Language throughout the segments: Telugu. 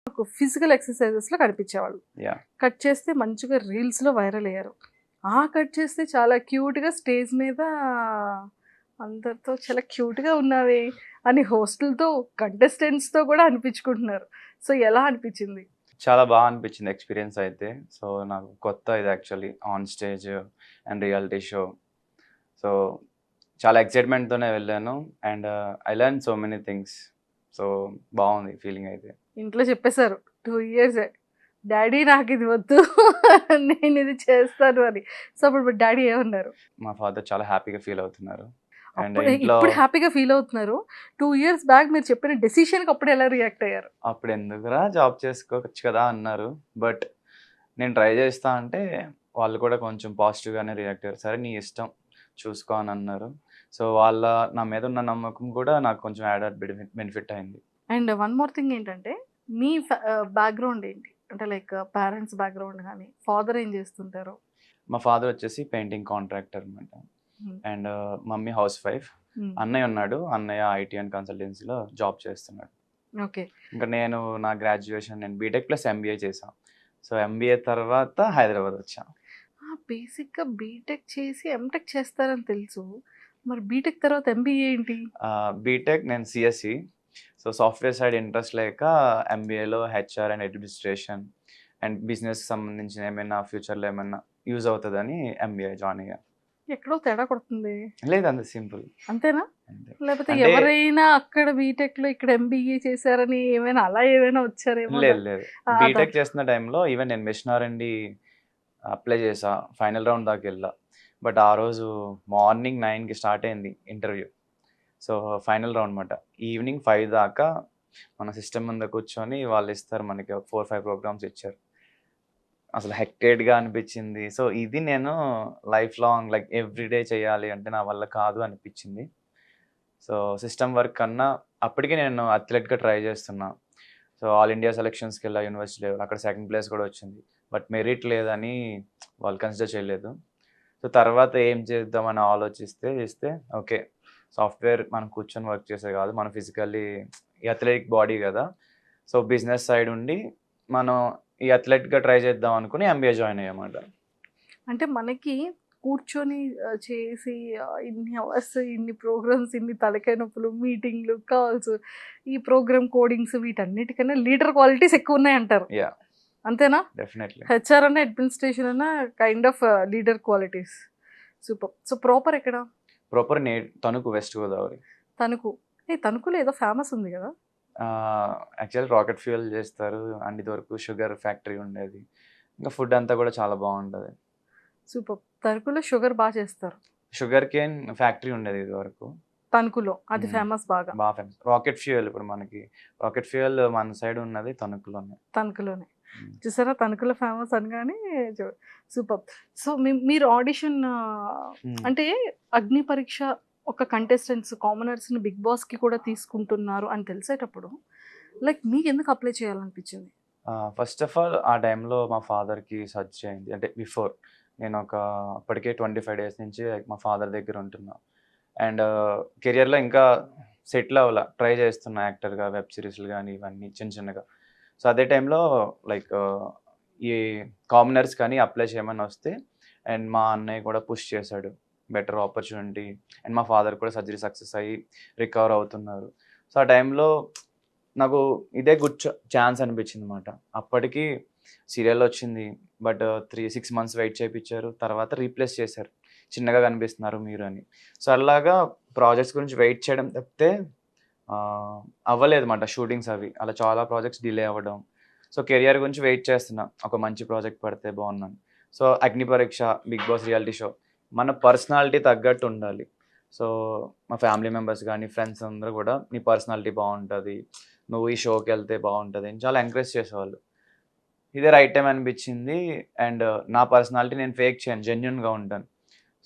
నాకు ఫిజికల్ ఎక్సర్సైజెస్లో కనిపించేవాళ్ళు. యా కట్ చేస్తే మంచిగా రీల్స్లో వైరల్ అయ్యారు. కట్ చేస్తే చాలా క్యూట్గా స్టేజ్ మీద అందరితో చాలా క్యూట్గా ఉన్నావే అని హోస్టల్తో కంటెస్టెంట్స్తో కూడా అనిపించుకుంటున్నారు. సో ఎలా అనిపించింది? చాలా బాగా అనిపించింది ఎక్స్పీరియన్స్ అయితే. సో నాకు కొత్త ఇది actually on stage and reality show. So చాలా ఎక్సైట్మెంట్తోనే వెళ్ళాను and I learn so many things. So బాగుంది ఫీలింగ్ అయితే. ఇంట్లో చెప్పేశారు 2 years డాడీ నాకు ఇది వద్దు నేను ఇది చేస్తాను అని. సో అప్పుడు డాడీ ఏమన్నారు? మా ఫాదర్ చాలా హ్యాపీగా ఫీల్ అవుతున్నారు. అండ్ అప్పుడు ఇంట్లో ఇప్పుడు హ్యాపీగా ఫీల్ అవుతున్నారు. 2 years బ్యాక్ మీరు చెప్పిన డెసిషన్కి అప్పుడు ఎలా రియాక్ట్ అయ్యారు? అప్పుడు ఎందుకురా జాబ్ చేసుకోవచ్చు కదా అన్నారు. బట్ నేను ట్రై చేస్తా అంటే వాళ్ళు కూడా కొంచెం పాజిటివ్గానే రియాక్ట్ అయ్యారు. సరే నీ ఇష్టం చూసుకో అని అన్నారు. సో వాళ్ళ నా మీద ఉన్న నమ్మకం కూడా నాకు కొంచెం యాడెడ్ బెనిఫిట్ అయింది. అండ్ వన్ మోర్ థింగ్ ఏంటంటే మీ బ్యాక్గ్రౌండ్ ఏంటి? అంటే లైక్ పేరెంట్స్ బ్యాక్గ్రౌండ్ కానీ, ఫాదర్ ఏం చేస్తుంటారు? మా ఫాదర్ వచ్చేసి పెయింటింగ్ కాంట్రాక్టర్ అనమాట. And mummy house wife. అన్నయ్య ఉన్నాడు. అన్నయ్య ఐటీ అండ్ కన్సల్టెన్సీలో జాబ్ చేస్తున్నాడు. ఓకే. ఇంకా నేను నా గ్రాడ్యుయేషన్ నేను బీటెక్ ప్లస్ ఎంబీఏ చేశాను. సో ఎంబీఏ తర్వాత హైదరాబాద్ వచ్చాను. బేసిక్గా బీటెక్ చేసి ఎంటెక్ చేస్తారని తెలుసు. మరి బీటెక్ తర్వాత ఎంబీఏ ఏంటి? బీటెక్ నేను CSC. So software side interest లేక ఎంబీఏలో హెచ్ఆర్ అండ్ అడ్మినిస్ట్రేషన్ అండ్ బిజినెస్కి సంబంధించిన ఏమైనా ఫ్యూచర్లో ఏమైనా యూజ్ అవుతుందని ఎంబీఏ జాయిన్ అయ్యా. ఎక్కడో తేడా కొడుతుంది. లేదు అంత సింపుల్ అంతేనా? అంతే. లేకపోతే అంటే ఎవరైనా అక్కడ బీటెక్లో ఇక్కడ ఎంబీఏ చేశారని ఏమైనా అలా ఏమైనా వచ్చారేమో? లేదు లేదు. బీటెక్ చేస్తున్న టైంలో ఈవెన్ నేను మిషన్ ఆర్&డి అప్లై చేసా. ఫైనల్ రౌండ్ దాకా వెళ్ళా. బట్ ఆ రోజు మార్నింగ్ 9కి స్టార్ట్ అయింది ఇంటర్వ్యూ. సో ఫైనల్ రౌండ్ అనమాట. ఈవినింగ్ 5 దాకా మన సిస్టమ్ ముందు కూర్చొని వాళ్ళు ఇస్తారు మనకి 4-5 ప్రోగ్రామ్స్ ఇచ్చారు. అసలు హెక్టెడ్గా అనిపించింది. సో ఇది నేను లైఫ్ లాంగ్ లైక్ ఎవ్రీడే చేయాలి అంటే నా వల్ల కాదు అనిపించింది. సో సిస్టమ్ వర్క్ కన్నా అప్పటికే నేను అథ్లెట్గా ట్రై చేస్తున్నా. సో ఆల్ ఇండియా సెలక్షన్స్కి వెళ్ళా యూనివర్సిటీ లెవెల్. అక్కడ సెకండ్ ప్లేస్ కూడా వచ్చింది. బట్ మెరిట్ లేదని వాళ్ళు కన్సిడర్ చేయలేదు. సో తర్వాత ఏం చేద్దామని చేస్తే ఓకే సాఫ్ట్వేర్ మనం కూర్చొని వర్క్ చేసే కాదు, మనం ఫిజికల్లీ ఈ అథ్లెటిక్ బాడీ కదా. సో బిజినెస్ సైడ్ ఉండి మనం ఈ అథ్లెట్గా ట్రై చేద్దాం అనుకుని ఎంబీఏ జాయిన్ అయ్యామాట. అంటే మనకి కూర్చొని చేసి ఇన్ని అవర్స్, ఇన్ని ప్రోగ్రామ్స్, ఇన్ని తలకాయ నొప్పులు, మీటింగ్లు, కాల్స్, ఈ ప్రోగ్రామ్ కోడింగ్స్ వీటన్నిటికన్నా లీడర్ క్వాలిటీస్ ఎక్కువ ఉన్నాయంటారు. యా అంతేనా? డెఫినెట్లీ. హెచ్ఆర్ అన్న అడ్మినిస్ట్రేషన్ అన్న kind of leader qualities. Super. So proper ఎక్కడ? Proper Tanuku, west Godavari. తణుకు. తణుకులో ఏదో ఫేమస్ ఉంది కదా? యాక్చువల్లీ రాకెట్ ఫ్యూయల్ చేస్తారు అండ్ ఇదివరకు షుగర్ ఫ్యాక్టరీ ఉండేది. ఇంకా ఫుడ్ అంతా కూడా చాలా బాగుంటుంది. సూపర్. తణుకులో షుగర్ బాగా చేస్తారు. షుగర్ కేన్ ఫ్యాక్టరీ ఉండేది ఇది వరకు తణుకులో అది ఫేమస్ బాగా. బాగా ఫేమస్. రాకెట్ ఫ్యూయల్ ఇప్పుడు మనకి రాకెట్ ఫ్యూయల్ మన సైడ్ ఉన్నది తణుకులోనే. తణుకులోనే చూసారా? తణుకులో ఫేమస్ అనగానే సూపర్. సో మీరు ఆడిషన్ అంటే అగ్ని పరీక్ష ఒక కంటెస్టెంట్స్ కామనర్స్ని బిగ్ బాస్కి కూడా తీసుకుంటున్నారు అని తెలిసేటప్పుడు లైక్ మీకు ఎందుకు అప్లై చేయాలనిపించింది? ఫస్ట్ ఆఫ్ ఆల్ ఆ టైంలో మా ఫాదర్కి సర్చ్ అయింది. అంటే బిఫోర్ నేను అప్పటికే 25 days నుంచి మా ఫాదర్ దగ్గర ఉంటున్నా. అండ్ కెరియర్లో ఇంకా సెటిల్ అవ్వాల ట్రై చేస్తున్నా యాక్టర్గా, వెబ్ సిరీస్లు కానీ ఇవన్నీ చిన్న చిన్నగా. సో అదే టైంలో లైక్ ఈ కామనర్స్ కానీ అప్లై చేయమని వస్తే అండ్ మా అన్నయ్య కూడా పుష్ చేశాడు బెటర్ ఆపర్చునిటీ. అండ్ మా ఫాదర్ కూడా సర్జరీ సక్సెస్ అయ్యి రికవర్ అవుతున్నారు. సో ఆ టైంలో నాకు ఇదే గుడ్ ఛాన్స్ అనిపించింది అనమాట. అప్పటికి సీరియల్ వచ్చింది బట్ 3-6 months వెయిట్ చేయించారు. తర్వాత రీప్లేస్ చేశారు, చిన్నగా కనిపిస్తున్నారు మీరు అని. సో అలాగా ప్రాజెక్ట్స్ గురించి వెయిట్ చేయడం తప్పితే అవ్వలేదు అన్నమాట షూటింగ్స్ అవి. అలా చాలా ప్రాజెక్ట్స్ డిలే అవ్వడం. సో కెరియర్ గురించి వెయిట్ చేస్తున్నా, ఒక మంచి ప్రాజెక్ట్ పడితే బాగున్నాను. సో అగ్ని పరీక్ష, బిగ్ బాస్ రియాలిటీ షో మన పర్సనాలిటీ తగ్గట్టు ఉండాలి. సో మా ఫ్యామిలీ మెంబర్స్ కానీ ఫ్రెండ్స్ అందరూ కూడా నీ పర్సనాలిటీ బాగుంటుంది, నువ్వు ఈ షోకి వెళ్తే బాగుంటుంది అని చాలా ఎంకరేజ్ చేసేవాళ్ళు. ఇదే రైట్ టైం అనిపించింది. అండ్ నా పర్సనాలిటీ నేను ఫేక్ చేయను, జెన్యున్గా ఉంటాను.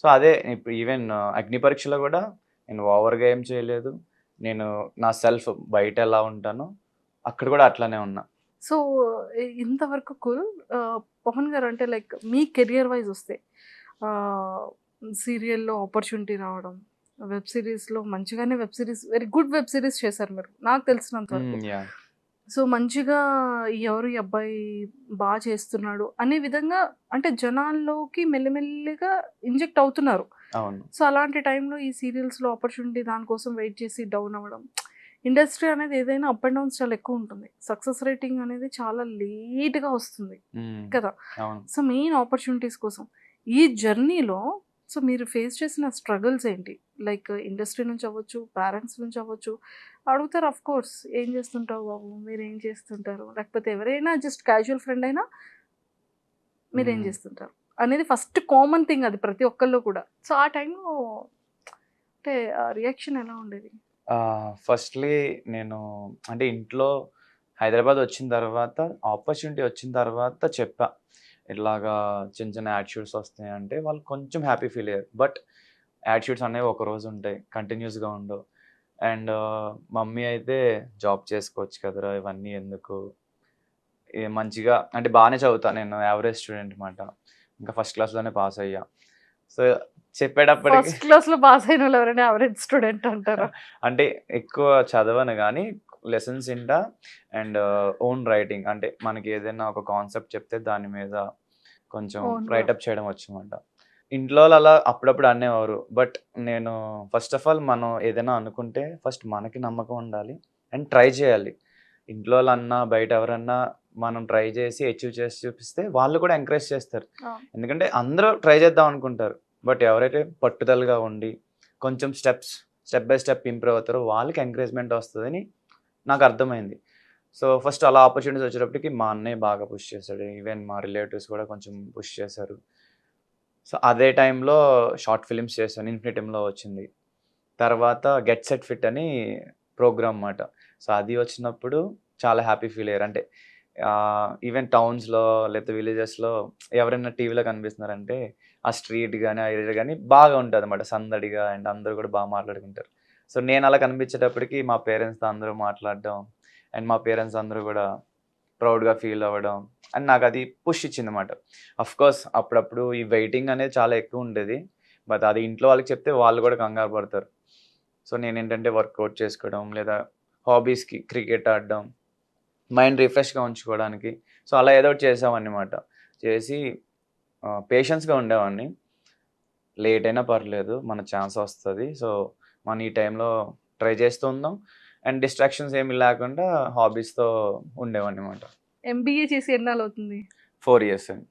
సో అదే ఇప్పుడు ఈవెన్ అగ్ని పరీక్షలో కూడా నేను ఓవర్గా ఏం చేయలేదు. నేను నా సెల్ఫ్ బయట ఎలా ఉంటానో అక్కడ కూడా అట్లానే ఉన్నా. సో ఇంతవరకు కూల్ పవన్ గారు అంటే లైక్ మీ కెరియర్ వైజ్ వస్తే సీరియల్లో ఆపర్చునిటీ రావడం, వెబ్ సిరీస్లో మంచిగానే web series, very good web series చేశారు మీరు నాకు తెలిసినంత వరకు. యా సో మంచిగా ఎవరు ఈ అబ్బాయి బాగా చేస్తున్నాడు అనే విధంగా అంటే జనాల్లోకి మెల్లిమెల్లిగా ఇంజెక్ట్ అవుతున్నారు. అవును. సో అలాంటి టైంలో ఈ సీరియల్స్లో ఆపర్చునిటీ దానికోసం వెయిట్ చేసి డౌన్ అవ్వడం, ఇండస్ట్రీ అనేది ఏదైనా అప్ అండ్ డౌన్స్ చాలా ఎక్కువ ఉంటుంది. సక్సెస్ రేటింగ్ అనేది చాలా లేట్గా వస్తుంది కదా. అవును. సో మెయిన్ ఆపర్చునిటీస్ కోసం ఈ జర్నీలో సో మీరు ఫేస్ చేసిన స్ట్రగుల్స్ ఏంటి? లైక్ ఇండస్ట్రీ నుంచి అవ్వచ్చు, పేరెంట్స్ నుంచి అవ్వచ్చు, అడుగుతారు ఆఫ్ కోర్స్ ఏం చేస్తుంటావు బాబు, మీరు ఏం చేస్తుంటారు, లేకపోతే ఎవరైనా జస్ట్ క్యాజువల్ ఫ్రెండ్ అయినా మీరు ఏం చేస్తుంటారు అనేది ఫస్ట్ కామన్ థింగ్, అది ప్రతి ఒక్కళ్ళు కూడా. సో ఆ టైంలో అంటే రియాక్షన్ ఎలా ఉండేది? ఫస్ట్లీ నేను అంటే ఇంట్లో హైదరాబాద్ వచ్చిన తర్వాత ఆపర్చునిటీ వచ్చిన తర్వాత చెప్పా ఇట్లాగా చిన్న చిన్న యాడ్ షూట్స్ వస్తాయి అంటే వాళ్ళు కొంచెం హ్యాపీ ఫీల్ అయ్యారు. బట్ యాడ్ షూట్స్ అనేవి ఒక రోజు ఉంటాయి, కంటిన్యూస్గా ఉండవు. అండ్ మమ్మీ అయితే జాబ్ చేసుకోవచ్చు కదరా ఇవన్నీ ఎందుకు, మంచిగా అంటే బాగానే చదువుతా, నేను యావరేజ్ స్టూడెంట్ అనమాట, ఇంకా ఫస్ట్ క్లాస్లోనే పాస్ అయ్యా. సో చెప్పేటప్పటికి ఫస్ట్ క్లాస్లో పాస్ అయిన వాళ్ళు ఎవరైనా యావరేజ్ స్టూడెంట్ అంటారా? అంటే ఎక్కువ చదవను కానీ లెసన్స్ ఇంటా అండ్ ఓన్ రైటింగ్, అంటే మనకి ఏదైనా ఒక కాన్సెప్ట్ చెప్తే దాని మీద కొంచెం Own గా. రైటప్ చేయడం వచ్చనమాట. ఇంట్లో వాళ్ళు అలా అప్పుడప్పుడు అనేవారు. బట్ నేను ఫస్ట్ ఆఫ్ ఆల్ మనం ఏదైనా అనుకుంటే ఫస్ట్ మనకి నమ్మకం ఉండాలి అండ్ ట్రై చేయాలి. ఇంట్లో వాళ్ళు అన్నా బయట ఎవరన్నా మనం ట్రై చేసి అచీవ్ చేసి చూపిస్తే వాళ్ళు కూడా ఎంకరేజ్ చేస్తారు. ఎందుకంటే అందరూ ట్రై చేద్దాం అనుకుంటారు. బట్ ఎవరైతే పట్టుదలగా ఉండి కొంచెం స్టెప్ బై స్టెప్ ఇంప్రూవ్ అవుతారో వాళ్ళకి ఎంకరేజ్మెంట్ వస్తుందని నాకు అర్థమైంది. సో ఫస్ట్ అలా ఆపర్చునిటీస్ వచ్చేటప్పటికి మా అన్నయ్య బాగా పుష్ చేశాడు, ఈవెన్ మా రిలేటివ్స్ కూడా కొంచెం పుష్ చేశారు. సో అదే టైంలో షార్ట్ ఫిలిమ్స్ చేశాను, ఇన్ఫినిటంలో వచ్చింది. తర్వాత గెట్ సెట్ ఫిట్ అని ప్రోగ్రామ్ అన్నమాట. సో అది వచ్చినప్పుడు చాలా హ్యాపీ ఫీల్ అయ్యారు. అంటే ఈవెన్ టౌన్స్లో లేకపోతే విలేజెస్లో ఎవరైనా టీవీలో కనిపిస్తున్నారంటే ఆ స్ట్రీట్ కానీ ఆ ఏరియా కానీ బాగా ఉంటుంది అన్నమాట, సందడిగా, అండ్ అందరూ కూడా బాగా మాట్లాడుకుంటారు. సో నేను అలా కనిపించేటప్పటికి మా పేరెంట్స్తో అందరూ మాట్లాడడం అండ్ మా పేరెంట్స్ అందరూ కూడా ప్రౌడ్గా ఫీల్ అవ్వడం అండ్ నాకు అది పుష్ ఇచ్చింది అనమాట. కోర్స్ అప్పుడప్పుడు ఈ వెయిటింగ్ అనేది చాలా ఎక్కువ ఉండేది. బట్ అది ఇంట్లో వాళ్ళకి చెప్తే వాళ్ళు కూడా కంగారు పడతారు. సో నేను ఏంటంటే వర్కౌట్ చేసుకోవడం లేదా హాబీస్కి క్రికెట్ ఆడడం, మైండ్ రిఫ్రెష్గా ఉంచుకోవడానికి సో అలా ఏదో ఒకటి చేసామన్నమాట. చేసి పేషెన్స్గా ఉండేవాడిని. లేట్ అయినా పర్లేదు, మన ఛాన్స్ వస్తుంది. సో మనం ఈ టైంలో ట్రై చేస్తూ ఉందాం అండ్ డిస్ట్రాక్షన్స్ ఏమి లేకుండా హాబీస్తో ఉండేవాడిని అనమాట. ఎంబీఏ చేసి ఎన్నాళ్ళు అవుతుంది? 4 years అండి.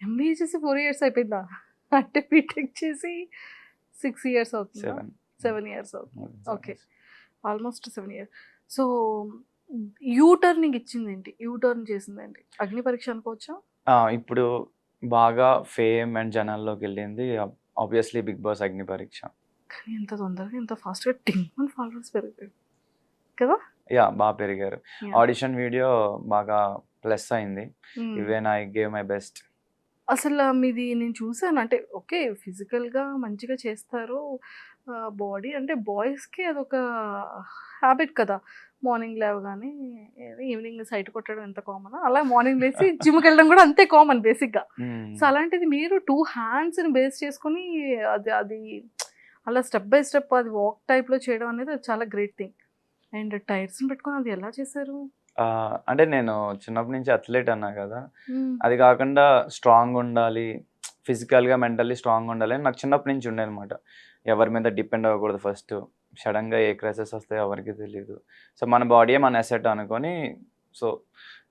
ఎంబీఏ చేసి 4 years అయిపోయిందా? అంటే బీటెక్ చేసి 6 years అవుతుందా? 7 years అవుతుంది. Okay, almost 7 years. So U turning ఇచ్చిందేంటి, యూ టర్న్ చేసిందేంటి? అగ్ని పరీక్ష అనుకోవచ్చా? ఇప్పుడు బాగా ఫేమ్ అండ్ జనాల్లోకి వెళ్ళింది ఆబ్వియస్లీ బిగ్ బాస్ అగ్ని పరీక్ష. కానీ ఎంత తొందరగా ఎంత ఫాస్ట్గా 10 ఫాలోవర్స్ పెరిగారు కదా. యా బాగా పెరిగారు. ఆడిషన్ వీడియో బాగా ప్లస్ అయింది. Even I gave my best. అసలు మీది నేను చూసాను, అంటే ఓకే ఫిజికల్గా మంచిగా చేస్తారు, బాడీ అంటే బాయ్స్కి అదొక హ్యాబిట్ కదా. మార్నింగ్ లేవగానే ఈవినింగ్ సైట్ కొట్టడం ఎంత కామన్, అలా మార్నింగ్ లేచి జిమ్కి వెళ్ళడం కూడా అంతే కామన్ బేసిక్గా. సో అలాంటిది మీరు 2 handsని బేస్ చేసుకొని అది అది అలా స్టెప్ బై స్టెప్ అది వాక్ టైప్లో చేయడం అనేది అది చాలా గ్రేట్ థింగ్. అండ్ టైర్స్ని పెట్టుకొని అది ఎలా చేశారు? అంటే నేను చిన్నప్పటి నుంచి అథ్లెట్ అన్నా కదా, అది కాకుండా స్ట్రాంగ్ ఉండాలి, ఫిజికల్గా మెంటల్లీ స్ట్రాంగ్ ఉండాలి అని నాకు చిన్నప్పటి నుంచి ఉండే అనమాట. ఎవరి మీద డిపెండ్ అవ్వకూడదు, ఫస్ట్ సడన్గా ఏ క్రైసెస్ వస్తాయో ఎవరికి తెలియదు. సో మన బాడీయే మన అసెట్ అనుకొని సో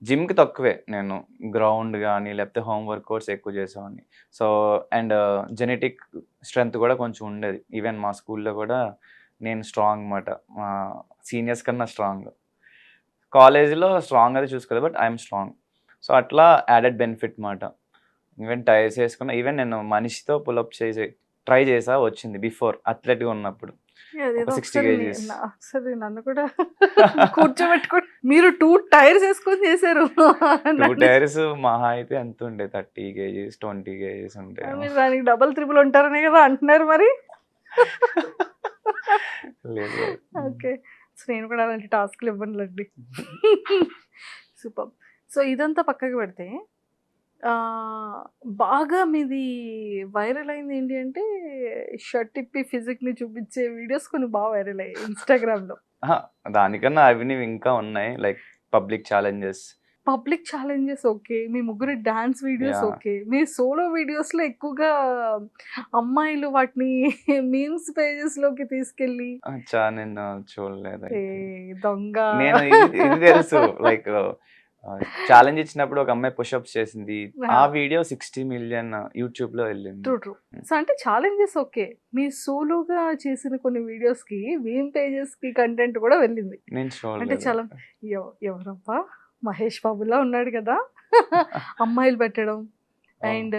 జిమ్కి తక్కువే, నేను గ్రౌండ్ కానీ లేకపోతే హోమ్ వర్కౌట్స్ ఎక్కువ చేసేవాడిని. సో అండ్ జెనెటిక్ స్ట్రెంగ్త్ కూడా కొంచెం ఉండేది. ఈవెన్ మా స్కూల్లో కూడా నేను స్ట్రాంగ్ అన్నమాట, మా సీనియర్స్ కన్నా స్ట్రాంగ్. కాలేజీలో స్ట్రాంగ్ అది చూసుకోలేదు, బట్ ఐఎమ్ స్ట్రాంగ్. సో అట్లా యాడెడ్ బెనిఫిట్ మాట. ఈవెన్ టైర్స్ వేసుకున్నా, ఈవెన్ నేను మనిషితో పుల్అప్ చేసి ట్రై చేసా, వచ్చింది బిఫోర్ అథ్లెట్గా ఉన్నప్పుడు. 60 kgs. ఒకసారి నన్ను కూడా కూర్చోబెట్టుకొని మీరు 2 టైర్స్ వేసుకొని చేశారు. 2 టైర్స్ మహా అయితే ఎంత ఉండే, 30 kgs 20 kgs ఉండే. మీరు దానికి డబల్ త్రిబుల్ ఉంటారనే కదా అంటున్నారు మరి. లేదు. ఓకే, సో నేను కూడా అలాంటి టాస్క్లు ఇవ్వనులేండి. సూపర్. సో ఇదంతా పక్కకి పెడితే బాగా మీది వైరల్ అయింది ఏంటి అంటే, షర్ట్ ఇప్పి ఫిజిక్‌ని చూపించే వీడియోస్ కొన్ని బాగా వైరల్ అయ్యాయి ఇన్‌స్టాగ్రామ్‌లో. అహా! దానికన్నా అవినవి ఇంకా ఉన్నాయి. Like public challenges. Public challenges okay. మీ ముగ్గురి డాన్స్ వీడియోస్ యాహ్! ఓకే. మీ సోలో వీడియోస్‌లో ఎక్కువగా అమ్మాయిలు వాటిని మీమ్స్ పేజెస్‌లోకి తీసుకెళ్ళి నేను చూడలేదయితే. దొంగ. నేను ఇది తెలుసు. లైక్ ఛాలెంజ్ ఇచ్చినప్పుడు ఒక అమ్మాయి పుషప్స్ చేసింది. ఆ వీడియో 60,000,000 యూట్యూబ్‌లో ఎళ్ళింది. ట్రూ. ట్రూ. సో, అంటే ఛాలెంజెస్ ఓకే. మీ సోలోగా చేసిన కొన్ని వీడియోస్‌కి మీమ్ పేజెస్‌కి కంటెంట్ కూడా వెళ్ళింది. నేను అంటే చూడలేదు. చాలా ఎవరబ్బా! మహేష్ బాబులా ఉన్నాడు కదా! అమ్మాయిలు పెట్టడం అండ్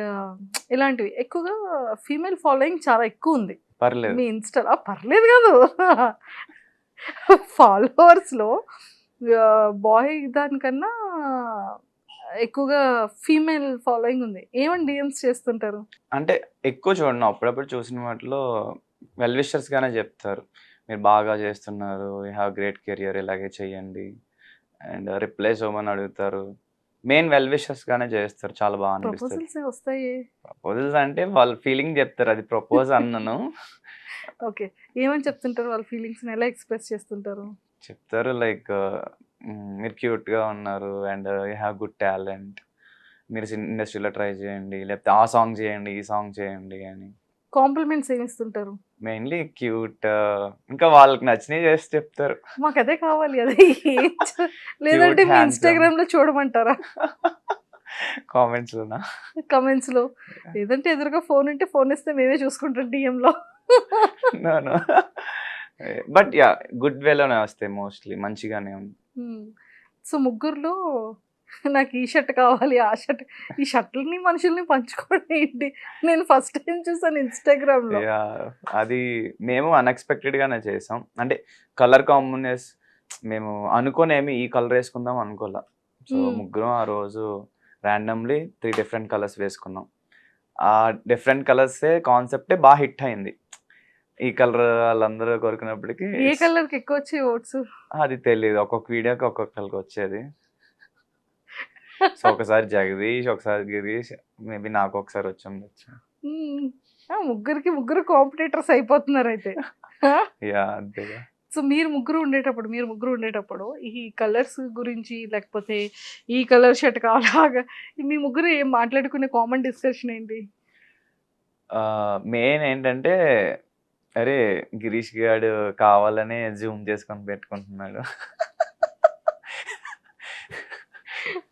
ఇలాంటివి ఎక్కువగా ఫీమేల్ ఫాలోయింగ్ చాలా ఎక్కువుంది. పర్లేదు. మీ ఇన్‌స్టా‌లో పర్లేదు కాదు. ఫాలోవర్స్‌లో బాయ్ దానికన్నా ఎక్కువగా ఫీమేల్ ఫాలోయింగ్ ఉంది. ఏమని డీఎమ్స్ చేస్తుంటారు? అంటే ఎక్కువ చూడను. అప్పుడప్పుడు చూసిన వాటిలో వెల్ విషర్స్ గానే చెప్తారు. మీరు బాగా చేస్తున్నారు. యూ హావ్ గ్రేట్ కెరియర్ ఇలాగే చేయండి. అండ్ రిప్లైస్ ఇవ్వమని అడుగుతారు. మెయిన్ వెల్ విషర్స్ గానే చేస్తారు. చాలా బాగా అనిపిస్తది. ప్రపోజల్స్ ఏ వస్తాయి. ప్రపోజల్స్ అంటే వాళ్ళ ఫీలింగ్ చెప్తారు. అది ప్రపోజ్ అనను. ఓకే. ఏమని చెప్తుంటారు? వాళ్ళ ఫీలింగ్స్‌ని ఎలా ఎక్స్‌ప్రెస్ చేస్తుంటారు? చెప్తారు లైక్ మీరు క్యూట్‌గా ఉన్నారు and you have good talent. మీరు ఇండస్ట్రీలో ట్రై చేయండి. లేకపోతే ఆ సాంగ్ చేయండి, ఈ సాంగ్ చేయండి అని. కాంప్లిమెంట్స్ ఏమి ఇస్తుంటారు? మెయిన్‌లీ క్యూట్ ఇంకా వాళ్ళకి నచ్చినవి చేసి చెప్తారు. మాకదే కావాలి. అదే ఏం లేదంటే క్యూట్, మీ హ్యాండ్సమ్. ఇన్‌స్టాగ్రామ్‌లో చూడమంటారా? కామెంట్స్‌లోనా? కామెంట్స్‌లో. లేదంటే ఎదురుగా ఫోన్ ఉంటే ఫోన్ ఇస్తే మేమే చూసుకుంటాం డీఎంలో. No. No. But yeah! Good వేలోనే వస్తాయి మోస్ట్‌లీ. మంచిగానే ఉంది. హ్మ్. సో, ముగ్గురిలో నాకు ఈ షర్ట్ కావాలి, ఆ షర్ట్ ఈ షర్ట్‌లని మనుషుల్ని పంచుకోవడం ఏంటి? నేను ఫస్ట్ టైమ్ చూసాను ఇన్‌స్టాగ్రామ్‌లో. యాహ్! అది మేము అన్‌ఎక్స్‌పెక్టెడ్‌గానే చేసాం. అంటే కలర్ కాంబినేస్ మేము అనుకోనేమి ఈ కలర్ ఏసుకుందాం అనుకోల. సో, హ్మ్. ముగ్గురం ఆ రోజు రాండమ్‌లీ 3 డిఫరెంట్ కలర్స్ వేసుకున్నాం. ఆ డిఫరెంట్ కలర్సే కాన్సెప్టే హిట్ అయింది. ఈ కలర్ ఆళ్ళందరూ కోరుకున్నప్పటికి ఏ కలర్‌కి ఎక్కువొచ్చాయి ఓట్స్? అది తెలీదు. ఒక్కొక్క వీడియోకి ఒక్కొక్కళ్ళకొచ్చేది. సో, ఒకసారి జగదీష్, ఒకసారి గిరీష్, మేబీ నాకొకసారి వచ్చుండొచ్చు. హ్మ్. ముగ్గురికి ముగ్గురు కాంపిటీటర్స్ అయిపోతున్నారైతే. ఆ! యాహ్! అంతేగా. సో, మీరు ముగ్గురు ఉండేటప్పుడు ఈ కలర్స్ గురించి లేకపోతే ఈ కలర్ షర్ట్ అలాగా మీ ముగ్గురు ఏం మాట్లాడుకునే కామన్ డిస్కషన్ ఏంటి? మెయిన్ ఏంటంటే, అరే! గిరీష్ గాడు కావాలనే జూమ్ చేసుకొని పెట్టుకుంటున్నాడు.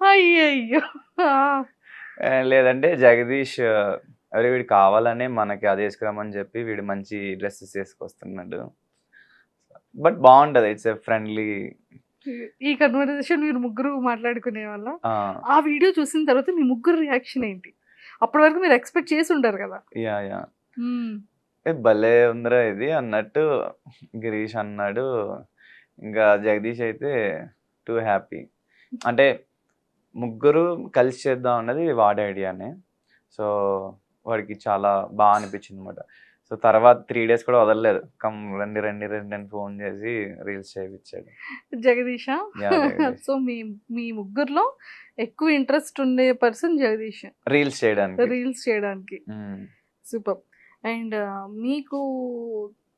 అయ్యయ్యో! ఆ! లేదంటే జగదీష్ అరే! వీడు కావాలనే మనకి అది ఏసుకురమ్మని చెప్పి వీడు మంచి డ్రెసెస్ ఏసుకొస్తున్నాడు. బట్ బావుంటది. It's a friendly. ఈ కన్వర్జేషన్ మీరు ముగ్గురు మాట్లాడుకునేవాళ్ళా? ఆ! ఆ వీడియో చూసిన తర్వాత మీ ముగ్గురు రియాక్షన్ ఏంటి? అప్పటి వరకు మీరు ఎక్స్‌పెక్ట్ చేసి ఉంటారు కదా! యాహ్! హ్మ్. భలే ఉందిరా ఇది అన్నట్టు గిరీష్ అన్నాడు. ఇంకా జగదీష్ అయితే టూ హ్యాపీ. అంటే ముగ్గురు కలిసి చేద్దాం అన్నది వాడి ఐడియానే. సో, వాడికి చాలా అనిపించిందన్నమాట. సో, తర్వాత 3 డేస్ కూడా వదలలేదు. రండి, రండి, రండి అని ఫోన్ చేసి రీల్స్ చేపిచ్చాడు. జగదీషా? యాహ్! జగదీష్. సో, మీ మీ ముగ్గురిలో ఎక్కువ ఇంట్రెస్ట్ ఉండే పర్సన్ జగదీష్. రీల్స్ చేయడానికి. రీల్స్ చేయడానికి. హ్మ్. సూపర్. అండ్ మీకు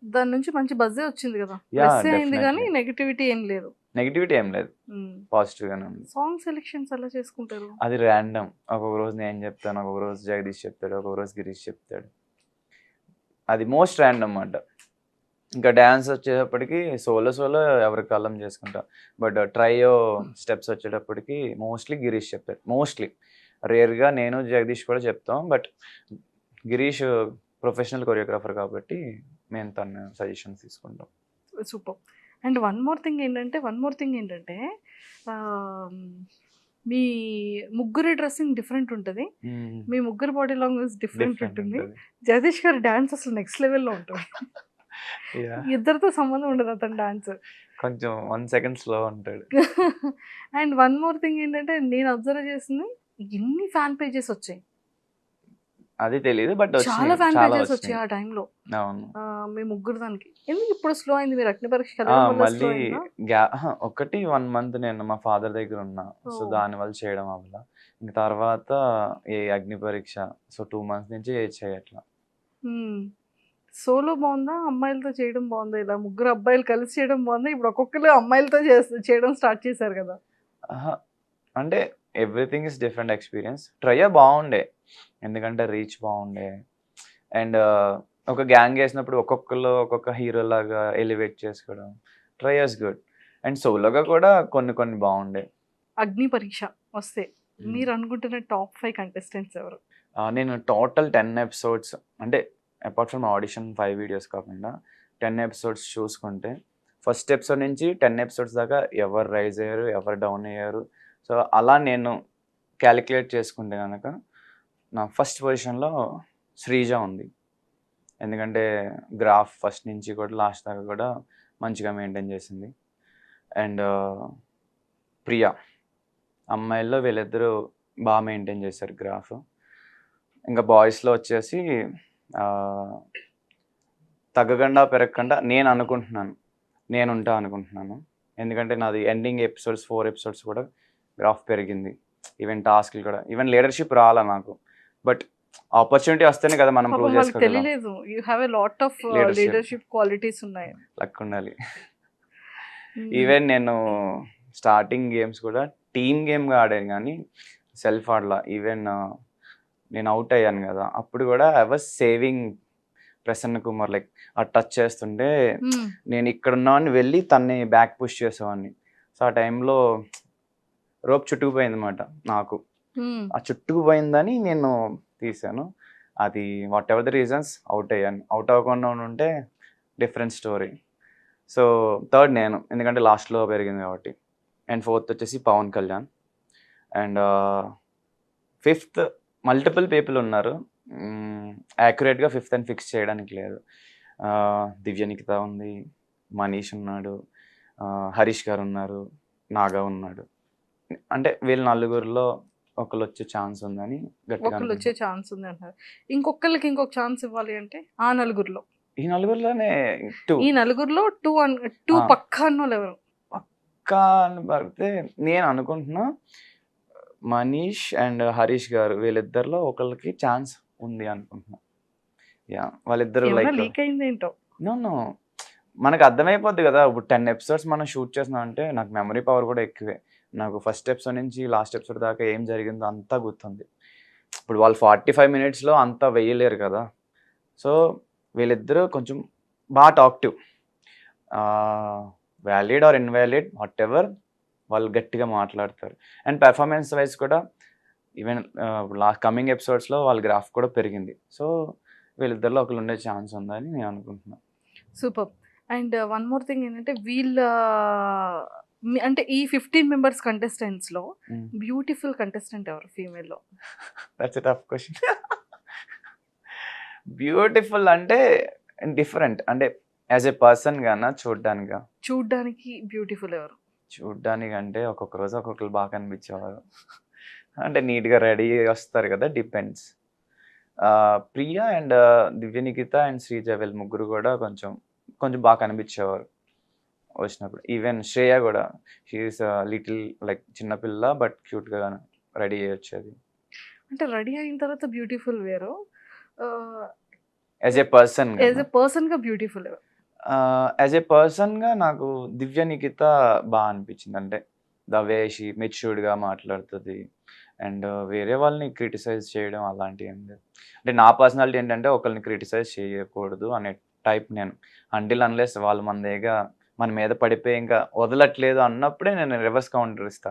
దాని నుంచి మంచి బజ్జే వచ్చింది కదా! యాహ్! ప్లస్సే అయింది గానీ డెఫినైట్‌లీ. నెగటివిటీ ఏం లేదు. నెగటివిటీ ఏం లేదు. హ్మ్. పాజిటివ్‌గానే ఉంది. సాంగ్ సెలక్షన్స్ ఎలా చేసుకుంటారు? అది రాండమ్. ఒక్కొక్క రోజు నేను చెప్తాను. ఒక్కొక్క రోజు జగదీష్ చెప్తాడు. ఒక్కొక్క రోజు గిరీష్ చెప్తాడు. అది మోస్ట్ రాండమ్ మాట. ఇంకా డాన్స్ వచ్చేటప్పటికి సోలో ఎవరి కాలం చేసుకుంటాం. బట్ ట్రైయో స్టెప్స్ వచ్చేటప్పటికి మోస్ట్‌లీ గిరీష్ చెప్తాడు. మోస్ట్‌లీ. రేర్‌గా నేను, జగదీష్ కూడా చెప్తాం. బట్ గిరీష్ ప్రొఫెషనల్ కొరియోగ్రాఫర్ కాబట్టి మేము తన సజెషన్స్ తీసుకుంటాం. Super. And one more thing ఏంటంటే ఆహ్, మీ ముగ్గురి డ్రెస్సింగ్ డిఫరెంట్ ఉంటది. హ్మ్. మీ ముగ్గురి బాడీ లాంగ్వేజ్ డిఫరెంట్ డిఫరెంట్ ఉంటుంది. ఉంటది. జగదీష్ గారి డాన్స్ అసలు నెక్స్ట్ లెవెల్‌లో ఉంటది. యాహ్! ఇద్దరితో సంబంధం ఉండదు అతని డాన్స్. కొంచెం 1 సెకండ్ స్లో ఉంటాడు. అండ్ వన్ మోర్ థింగ్ ఏంటంటే నేను అబ్జర్వ్ చేసింది ఎన్ని ఫ్యాన్ పేజెస్ వచ్చాయి. అది తెలీదు బట్ చాలా వచ్చినాయి ఫ్యాన్ చాలా పేజెస్ వచ్చాయి వచ్చినాయి. ఆ టైంలో. అవును. మీ ముగ్గురు దానికి. ఎందుకు ఇప్పుడు స్లో అయింది? మీరు అగ్ని పరీక్షకి వెళ్ళడం వల్ల స్లో మళ్ళీ అయిందా? ఒకటి 1 మంత్ నేను మా ఫాదర్ దగ్గర ఉన్నా. సో ఓహ్! దానివల్ల చేయడం అవ్వల. ఇంక తర్వాత ఈ అగ్ని పరీక్ష. సో 2 మంత్స్ నుంచి ఏది చేయట్లా. హ్మ్. సోలో బావుందా? అమ్మాయిలతో చేయడం బావుందా? ఇలా ముగ్గురు అబ్బాయిలు కలిసి చేయడం బావుందా? ఇప్పుడు ఒక్కొక్కళ్ళు అమ్మాయిలతో చేయడం స్టార్ట్ చేశారు కదా! అహా! అంటే ఎవ్రీథింగ్ ఈస్ డిఫరెంట్ ఎక్స్‌పీరియన్స్. ట్రైయే బావుండే. ఎందుకంటే రీచ్ బావుండే. అండ్ ఒక గ్యాంగ్ ఏసినప్పుడు ఒక్కొక్కళ్ళు ఒక్కొక్క హీరోలాగా ఎలివేట్ చేసుకోవడం. Try was good. అండ్ సోలోగా కూడా కొన్ని కొన్ని బావుండే. అగ్ని పరీక్ష వస్తే హ్మ్. మీరు అనుకుంటున్న టాప్ 5 కంటెస్టెంట్స్ ఎవరు? నేను టోటల్ 10 ఎపిసోడ్స్ అంటే అపార్ట్ ఫ్రమ్ ఆడిషన్ 5 వీడియోస్ కాకుండా 10 ఎపిసోడ్స్ చూసుకుంటే ఫస్ట్ ఎపిసోడ్ నుంచి 10 ఎపిసోడ్స్ దాకా ఎవరు రైజ్ అయ్యారు, ఎవరు డౌన్ అయ్యారు. సో అలా నేను క్యాలిక్యులేట్ చేసుకుంటే గనక నా ఫస్ట్ పొజిషన్‌లో శ్రీజ ఉంది. ఎందుకంటే గ్రాఫ్ ఫస్ట్ నుంచి కూడా లాస్ట్ దాకా కూడా మంచిగా మెయింటైన్ చేసింది. అండ్ ప్రియా. అమ్మాయిల్లో వీళ్ళిద్దరూ బాగా మెయింటైన్ చేశారు గ్రాఫ్. ఇంకా బాయ్స్‌లో వచ్చేసి ఆహ్, తగ్గకుండా పెరగకుండా నేను అనుకుంటున్నాను. నేనుంటా అనుకుంటున్నాను. ఎందుకంటే నాది ఎండింగ్ ఎపిసోడ్స్ 4 ఎపిసోడ్స్ కూడా గ్రాఫ్ పెరిగింది. ఈవెన్ టాస్క్‌లు కూడా. ఈవెన్ లీడర్‌షిప్ రాలా నాకు. బట్ ఆపర్చునిటీ వస్తేనే కదా మనం పాపం ప్రూవ్ వాళ్ళకి చేసుకోగలం. తెలియలేదు. You have a lot of leadership leadership qualities ఉన్నాయి. లక్ ఉండాలి. హ్మ్. ఈవెన్ నేను స్టార్టింగ్ గేమ్స్ కూడా టీమ్ గేమ్‌గా ఆడాను గానీ సెల్ఫ్ ఆడలా. ఈవెన్ నేను ఔట్ అయ్యాను కదా! అప్పుడు కూడా I was saving Prasanna Kumar like ఆ టచ్ చేస్తుంటే హ్మ్. నేను ఇక్కడున్నావాడిని వెళ్ళి తన్ని బ్యాక్ పుష్ చేసేవాడిని. సో ఆ టైంలో రోప్ చుట్టుకుపోయిందన్నమాట నాకు. హ్మ్. ఆ చుట్టుకుపోయిందని నేను తీశాను. అది what ever the reasons out అయ్యాను. ఔట్ అవ్వకుండా ఉండుంటే డిఫరెంట్ స్టోరీ. సో థర్డ్ నేను. ఎందుకంటే లాస్ట్‌లో పెరిగింది కాబట్టి. అండ్ ఫోర్త్ వచ్చేసి Pawan Kalyan. And fifth multiple people ఉన్నారు. యాక్యురేట్‌గా ఫిఫ్త్ అని ఫిక్స్ చేయడానికి లేదు. దివ్య నిఖిత ఉంది, మనీష్ ఉన్నాడు, హరీష్ గారు ఉన్నారు, నాగా ఉన్నాడు. అంటే వీళ్ళ నలుగురిలో ఒకళ్ళొచ్చే ఛాన్స్ ఉందని గట్టిగా ఒకళ్ళు వచ్చే అనుకుంటున్నా. ఛాన్స్ ఉంది అంటారు. ఇంకొకళ్ళకి ఇంకొక ఛాన్స్ ఇవ్వాలి అంటే ఆ నలుగురిలో. ఈ నలుగురిలోనే 2 ఈ నలుగురిలో 2 ఆ! పక్కా అన్నోళ్ళెవరు? పక్కా అని పడితే నేను అనుకుంటున్నా మనీష్ అండ్ హరీష్ గారు వీళ్ళిద్దరిలో ఒకళ్ళకి ఛాన్స్ ఉంది అనుకుంటున్నా. యాహ్! వాళ్ళిద్దరూ ఏమన్నా లైక్ లీక్ అయిందేంటో? నో. నో. మనకు అర్థమైపోద్ది గదా! ఇప్పుడు 10 ఎపిసోడ్స్ మనం షూట్ చేస్తున్నామంటే నాకు మెమరీ పవర్ కూడా ఎక్కువే. నాకు ఫస్ట్ ఎపిసోడ్ నుంచి లాస్ట్ ఎపిసోడ్ దాకా ఏం జరిగిందో అంతా గుర్తుంది. ఇప్పుడు వాళ్ళు 45 మినిట్స్‌లో అంతా వేయలేరు కదా! సో, వీళ్ళిద్దరూ కొంచెం టాక్టివ్. వాలిడ్ ఆర్ ఇన్వాలిడ్ వాటెవర్ వాళ్ళు గట్టిగా మాట్లాడతారు. అండ్ పెర్ఫార్మెన్స్ వైస్ కూడా ఈవెన్ కమింగ్ ఎపిసోడ్స్‌లో వాళ్ళ గ్రాఫ్ కూడా పెరిగింది. సో, వీళ్ళిద్దరిలో ఒకళ్ళు ఉండే ఛాన్స్ ఉందని నేను అనుకుంటున్నా. Superb. And one more thing ఏంటంటే వీళ్ళ అంటే ఈ 15 మెంబర్స్ కంటెస్టెంట్స్‌లో హ్మ్. బ్యూటిఫుల్ కంటెస్టెంట్ ఎవరు ఫీమేల్‌లో? That's a tough question. Beautiful అంటే డిఫరెంట్. అంటే యాస్ ఎ పర్సన్ గానా చూడ్డానికా? చూడ్డానికి బ్యూటిఫుల్ ఎవరు? చూడ్డానికంటే ఒక్కొక్క రోజు ఒక్కొక్కళ్ళు బాగా కనిపించేవారు. అంటే నీట్‌గా రెడీ అయ్యి వస్తారు కదా! Depends. Priya and Divya Nikhita and Sreeja వీళ్ళు ముగ్గురు కూడా కొంచెం కొంచెం బాగా కనిపించేవారు వచ్చినప్పుడు. ఈవెన్ శ్రేయ కూడా షీ ఈస్ లిటిల్ లైక్ చిన్న పిల్ల బట్ క్యూట్‌గా రెడీ అయ్యి వచ్చేది. అంటే రెడీ అయిన తర్వాత బ్యూటిఫుల్ వేరు. యాస్ ఎ పర్సన్ యాస్ గానా? ఎ పర్సన్‌గా బ్యూటిఫుల్ ఎవరు? యాజ్ ఎ పర్సన్‌గా నాకు దివ్య నిఖిత అనిపించింది. అంటే ద వే షీ మెచ్యూర్డ్‌గా మాట్లాడుతది. అండ్ వేరే వాళ్ళని క్రిటిసైజ్ చేయడం అలాంటివి ఏం లేదు. అంటే నా పర్సనాలిటీ ఏంటంటే ఒకళ్ళని క్రిటిసైజ్ చేయకూడదు అనే టైప్ నేను. అంటిల్ అన్లెస్ వాళ్ళు మన మీద పడిపోయి ఇంకా వదలట్లేదు అన్నప్పుడే నేను రివర్స్ కౌంటర్ ఇస్తా.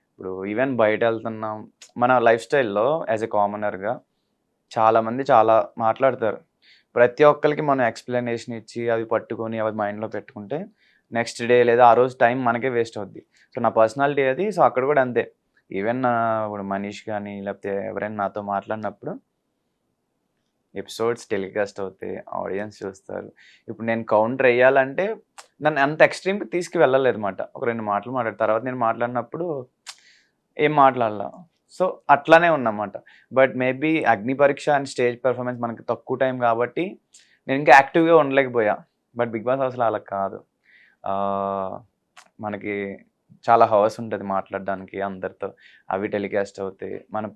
ఇప్పుడు ఈవెన్ బయటెళ్తున్నాం మన లైఫ్ స్టైల్‌లో యాజ్ ఎ కామనర్‌గా చాలామంది చాలా మాట్లాడతారు. ప్రతి ఒక్కళ్ళకి మనం ఎక్స్‌ప్లనేషన్ ఇచ్చి, అవి పట్టుకొని, అవి మైండ్‌లో పెట్టుకుంటే, నెక్స్ట్ డే లేదా ఆ రోజు టైం మనకే వేస్ట్ అవుద్ది. సో, నా పర్సనాలిటీ అది. సో, అక్కడ కూడా అంతే. ఈవెన్ ఇప్పుడు మనీష్ గాని, లేకపోతే ఎవరైనా నాతో మాట్లాడినప్పుడు ఎపిసోడ్స్ టెలికాస్ట్ అవుతాయి. ఆడియన్స్ చూస్తారు. ఇప్పుడు నేను కౌంటర్ ఎయ్యాలంటే నన్ను అంత ఎక్స్‌ట్రీమ్‌కి తీసుకువెళ్ళలేదన్నమాట. ఒక 2 మాటలు మాట్లాడిన తర్వాత నేను మాట్లాడినప్పుడు ఏం మాట్లాడలా. సో అట్లానే ఉన్నమాట. బట్ మేబీ అగ్ని పరీక్ష అండ్ స్టేజ్ పెర్ఫార్మెన్స్ మనకి తక్కువ టైం కాబట్టి నేను ఇంకా యాక్టివ్గా ఉండలేకపోయా. బట్ బిగ్ బాస్ హౌస్లో అలా కాదు. మనకి చాలా హవర్స్ ఉంటుంది మాట్లాడడానికి అందరితో. అవి టెలికాస్ట్ అవుతాయి. మనం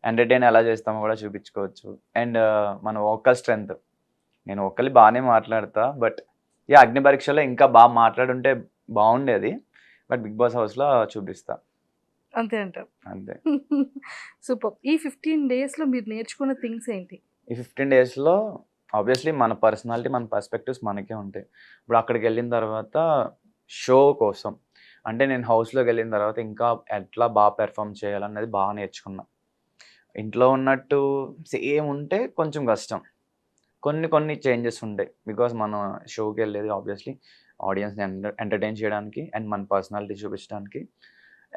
ఎంటర్టైన్ ఎలా చేస్తామో కూడా చూపించుకోవచ్చు. అండ్ మన వోకల్ స్ట్రెంత్, నేను వోకల్ బాగానే మాట్లాడతా. బట్ అగ్ని పరీక్షలో ఇంకా బాగా మాట్లాడుంటే బాగుండేది. బట్ బిగ్ బాస్ హౌస్లో చూపిస్తా అంతే అంటారు. అంతే. సూపర్. ఈ 15 డేస్లో మీరు నేర్చుకున్న థింగ్స్ ఏంటి? ఈ 15 డేస్లో ఆబ్వియస్లీ మన పర్సనాలిటీ, మన పర్స్పెక్టివ్స్ మనకే ఉంటాయి. ఇప్పుడు అక్కడికి వెళ్ళిన తర్వాత షో కోసం అంటే నేను హౌస్లోకి వెళ్ళిన తర్వాత ఇంకా ఎట్లా బాగా పెర్ఫామ్ చేయాలన్నది బాగా నేర్చుకున్నా. ఇంట్లో ఉన్నట్టు సేమ్ ఉంటే కొంచెం కష్టం. కొన్ని చేంజెస్ ఉంటాయి. బికాస్ మనం షోకి వెళ్ళేది ఆబ్వియస్లీ ఆడియన్స్ని ఎంటర్టైన్ చేయడానికి అండ్ మన పర్సనాలిటీ చూపించడానికి.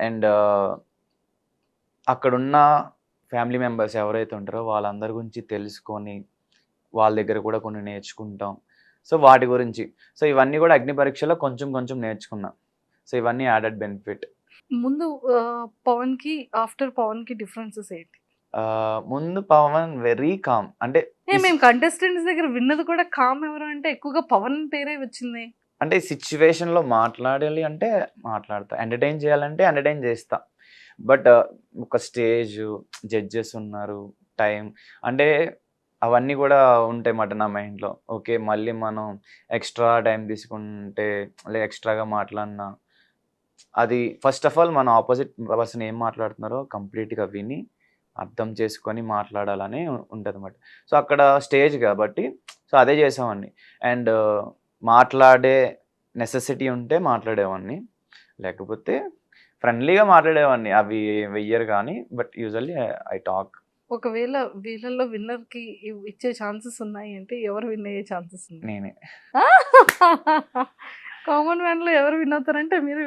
అండ్ అక్కడున్న ఫ్యామిలీ మెంబర్స్ ఎవరైతే ఉంటారో వాళ్ళందరి గురించి తెలుసుకొని వాళ్ళ దగ్గర కూడా కొన్ని నేర్చుకుంటాం. సో వాటి గురించి ఇవన్నీ కూడా అగ్ని పరీక్షలో కొంచెం నేర్చుకున్నా. సో ఇవన్నీ యాడెడ్ బెనిఫిట్. ముందు పవన్కి ఆఫ్టర్ పవన్కి డిఫరెన్సెస్ ఏంటి? ముందు పవన్ వెరీ కామ్. అంటే మేము కంటెస్టెంట్స్ దగ్గర విన్నది కూడా కామ్ ఎవరు అంటే ఎక్కువగా పవన్ పేరే వచ్చింది. అంటే సిచ్యువేషన్లో మాట్లాడాలి అంటే మాట్లాడతా, ఎంటర్టైన్ చేయాలంటే ఎంటర్టైన్ చేస్తా. బట్ ఒక స్టేజ్, జడ్జెస్ ఉన్నారు, టైం అంటే అవన్నీ కూడా ఉంటాయి మాట నా మైండ్లో. ఓకే మళ్ళీ మనం ఎక్స్ట్రా టైం తీసుకుంటే ఎక్స్ట్రాగా మాట్లాడినా అది ఫస్ట్ ఆఫ్ ఆల్ మన ఆపోజిట్ పర్సన్ ఏం మాట్లాడుతున్నారో కంప్లీట్గా విని అర్థం చేసుకొని మాట్లాడాలని ఉంటుంది అన్నమాట. సో అక్కడ స్టేజ్ కాబట్టి అదే చేసామని. అండ్ మాట్లాడే నెసెసిటీ ఉంటే మాట్లాడేవాడిని, లేకపోతే ఫ్రెండ్లీగా మాట్లాడేవాడిని. అవి వెయ్యరు కానీ బట్ యూజువల్లీ ఐ టాక్. ఒకవేళ వీళ్ళల్లో విన్నర్కి ఇచ్చే ఛాన్సెస్ ఉన్నాయి అంటే ఎవరు విన్ అయ్యే ఛాన్సెస్ ఉన్నాయి? నేనే. కామన్ మ్యాన్లో ఎవరు విన్ అవుతారంటే మీరు.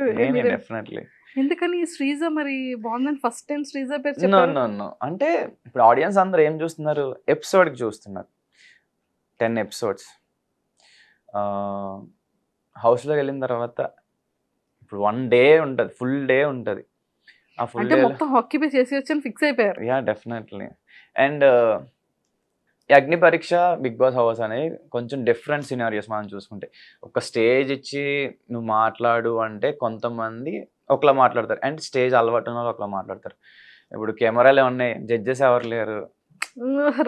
డెఫినెట్లీ. ఎందుకని శ్రీజ మరి బాగుందని ఫస్ట్ టైం శ్రీజ పేరు నో చెప్పారు? నో నో అంటే ఇప్పుడు ఆడియన్స్ అందరూ ఏం చూస్తున్నారు, ఎపిసోడ్కి చూస్తున్నారు. 10 ఎపిసోడ్స్ హౌస్లోకి వెళ్ళిన తర్వాత ఇప్పుడు 1 డే ఉంటుంది, ఫుల్ డే ఉంటుంది. ఆ ఫుల్ అంటే డే మొత్తం ఆక్యుపై చేసి వచ్చని ఫిక్స్ అయిపోయారు. డెఫినెట్లీ. అండ్ అగ్ని పరీక్ష, బిగ్ బాస్ హౌస్ అనేది కొంచెం డిఫరెంట్ సినారియోస్ మనం చూసుకుంటే. ఒక స్టేజ్ ఇచ్చి నువ్వు మాట్లాడు అంటే కొంతమంది ఒకలా మాట్లాడతారు అండ్ స్టేజ్ అలవాటు ఉన్న వాళ్ళు ఒకలా మాట్లాడతారు. ఇప్పుడు కెమెరాలు ఉన్నాయి, జడ్జెస్ ఎవరు లేరు.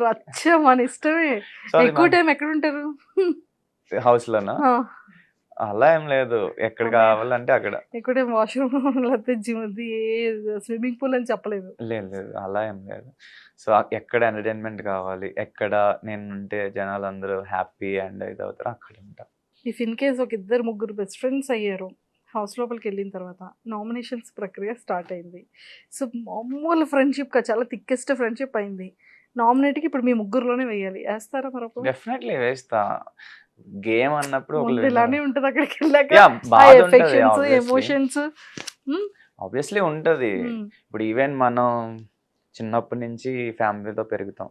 రచ్చ మన ఇష్టమే. ఎక్కువ టైం ఎక్కడ ఉంటారు? హౌస్లోనా? అలా ఏం లేదు, ఎక్కడ కావాలంటే అక్కడ. ఎక్కువ వాష్రూమ్ లేకపోతే స్విమ్మింగ్ పూల్ అని చెప్పలేదు. లేదు అలా ఏం లేదు. సో ఎక్కడ ఎంటర్టైన్మెంట్ కావాలి, ఎక్కడ నేను ఉంటే జనాలు అందరూ హ్యాపీ అండ్ ఇది అవుతారు అక్కడ ఉంటా. ఇఫ్ ఇన్ కేస్ ఒక 2-3 బెస్ట్ ఫ్రెండ్స్ అయ్యారు, హౌస్ లోపలికి వెళ్ళిన తర్వాత నామినేషన్స్ ప్రక్రియ స్టార్ట్ అయింది. సో మామూలు ఫ్రెండ్షిప్ చాలా థిక్కెస్ట్ ఫ్రెండ్షిప్ అయింది. నామినేట్కి ఇప్పుడు మీ ముగ్గురులోనే వేయాలి, వేస్తారా మరొక? డెఫినెట్లీ వేస్తా. గేమ్ అన్నప్పుడు ఇలానే ఉంటుంది అక్కడికి వెళ్ళాక. ఎమోషన్స్ ఆబ్వియస్లీ ఉంటుంది. ఇప్పుడు ఈవెన్ మనం చిన్నప్పటి నుంచి ఫ్యామిలీతో పెరుగుతాం.